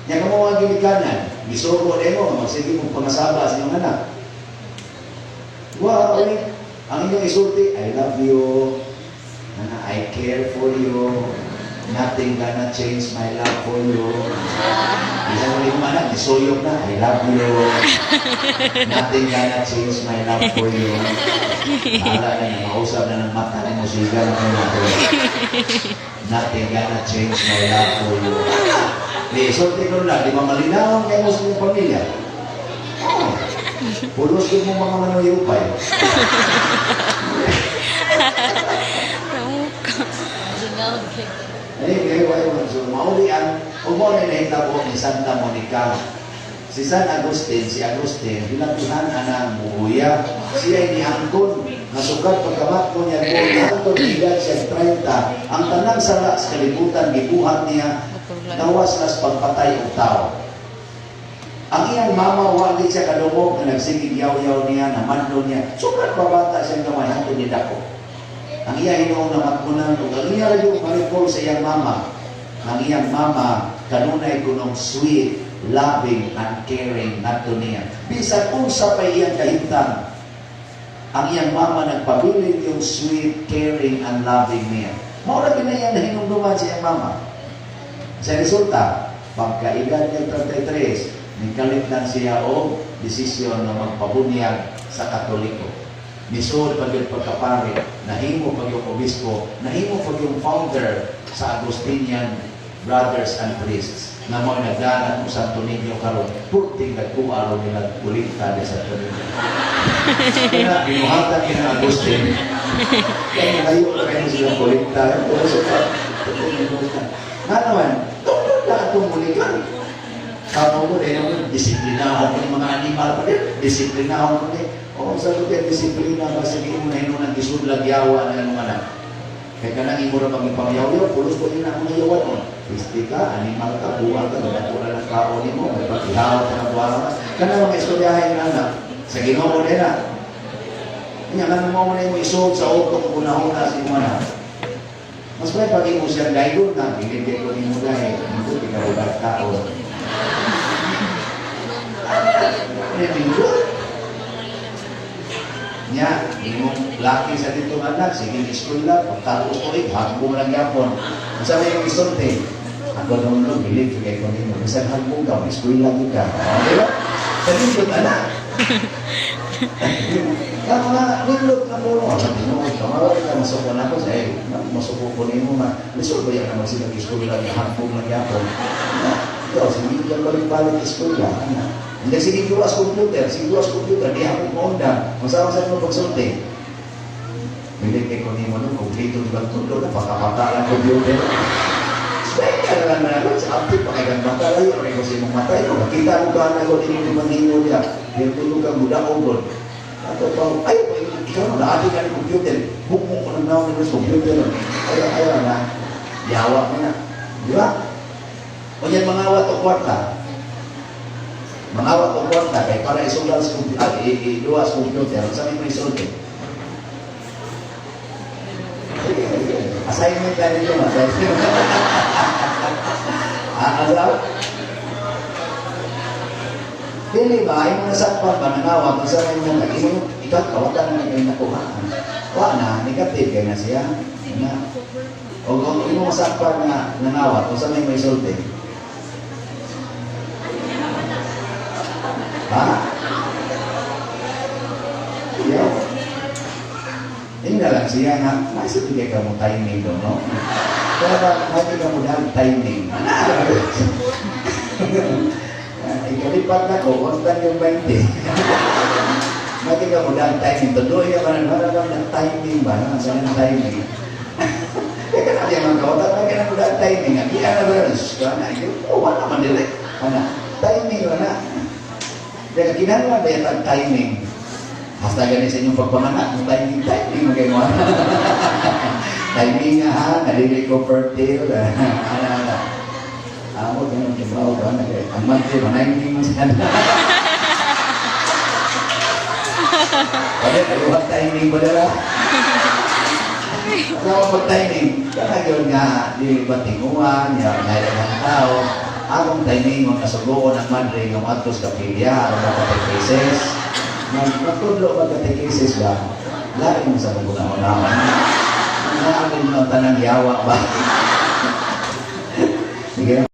Nya kamo ang gimikanan, gisuko nimo magsige mo pangasaba sa inyong anak. Wow, ang inyong isulti, I love you, I care for you, nothing gonna change my love for you. Isa mo rin manak, isuyok na, I love you, nothing gonna change my love for you. Hala na, mausap na ng mata ng musika na kayo natin. Nothing gonna change my love for you. Di, isulti ko na, di ba malinaw kayo sa inyong pamilya? Oh. Pulos ko mo mga manuyupay. So, maulian, umuwi na hitabo ni Santa Monica. Si San Agustin, pinagtuhan ang buhuya. Siya ay niangkon, nasukat pagkamat ko niya ko, naantod edad siya 30. Ang tanang sala sa kalibutan, gibuhat niya, nawas nas pagpatay ang tao. Ang iyang mama, wali siya kadungog na nagsigig yaw-yaw niya, namanlo niya. Sukat babata siyang kamay, hato ni Dako. Ang iyang hinoong namatmunan, kung ang iyang yung maripol sa iyang mama, ang iyang mama, kanunay kunong sweet, loving, and caring nato niya. Bisa kung sa pa iyang kahintang, ang iyang mama nagpabilin yung sweet, caring, and loving niya. Maura ginayan na hinungduman sa iyang mama. Sa resulta, pagkaedad niya 33, nagkalit lang siya o desisyon na magpabunyag sa Katoliko. Misod pag yung pagkapari, nahimo pag yung obispo, nahimo pag yung founder sa Agustinian Brothers and Priests na mo nagdanan kung Santo Niño karon, puting nagkuaro nila kulikta sa Santo Niño. Kaya binuhatan kina Agustin, kaya ngayon na kayo silang kulikta, kung sa Santo Niño. Nga naman, tungkol na itong mulikan. Kamu ko rin, disiplinahon ko ng mga animal pa din. Disiplinahon ko din. O, sa ito kaya disiplina ba sa mo na yun ng gisudlag yawa na yung anak. Kaya ka nang imo na pag-ipangyaw-yaw, pulos ko din ang mga yawan mo. Pisti ka, animal ka, buwan ka, nagkatula ng kaon mo, may pag-ihaw ka na buwan ka. Kana mga istoryahin na anak, sa Ginoo din na. Kanya ka naman mo na yung isuot sa utong una-una sa imo anak. Mas may pag-imo siyang gayon na, binibig ko ni mo dahil, ito, pinarugat kaon. Nya, yung laki sa dito anak, sige eskwela, pagtapos ko hagbong lang yapon. Ang sabi yung isulti, ako nung bilig, kaya ko nimo, isang hagbong ka, eskwela ka. Di ba? Sa dito anak. Kaya mga nilog na puno, sabi mo, kamawag ka, masukon ako, say, masukon ko nimo, lisod ba yan naman silang eskwela, hagbong lang yapon. Ito, sige ka balik-balik eskwela, anak. Hindi sige duwas computer, di ako maunda. Masama-sama mo pagsulti. Bilik kay ko ni mo nung kumplito ng tundo na pakapatalan computer. Sabay ka na lang na naman sa apit, pakailan matalayo, rin ko siya mong matay. Makita mo ka na ko din yung maninyo niya. Yung tulog ka muda ko doon. Ato pa, ay, ikaw na naati ka ng computer. Bukmo ko ng naon ng computer. Ayaw na. Yawa mo na. Di ba? O yan mga awat o kwarta. Mangawat o kwarta, kaya para isulat sa iluwas computer, saan mo isulti? Assignment ka nito, assignment. Asaw? Pili ba, ay mga sakpan ba, nangawat, kung saan mo nag-inom, ikaw, kawagan na kayo nakuhaan. Wala na, negative kayo na siya. O kung yung mga sakpan na nangawat, kung saan mo isulti? Ha? Yeah. Ini lang siya nga, masih hindi ka mo timing doon, no? Kaya ba, hindi ka mo dahil timing. Ikalipat na ko, kontan yung 20. Hindi ka mo dahil timing. Tuloy ka ba ng timing ba? Saan ang timing? Kaya ka na yung mga kawatak, hindi ka mo dahil timing. Hindi ka na ba? Wala man direct. Timing ba na? Kaya kinala ba yung timing? Hasta ganit sa inyong pagpamanak, timing, magagawa. Timing nga ha, nalili ko fertile. Ako, ganun, kibaw ka, ang monthly, manaying mo siya. Pwede, kaluhat timing ba dala? Ano pag timing? Kaya yun nga, di ba tinguan, yung ng tao. akong timing mo nasugoon ang madre ng atos kapilya o mga catechesis. Magtudlo ba catechesis ba? Lain mo sa mga una-una. Ang naamin mo tanang yawa ba? Sige na.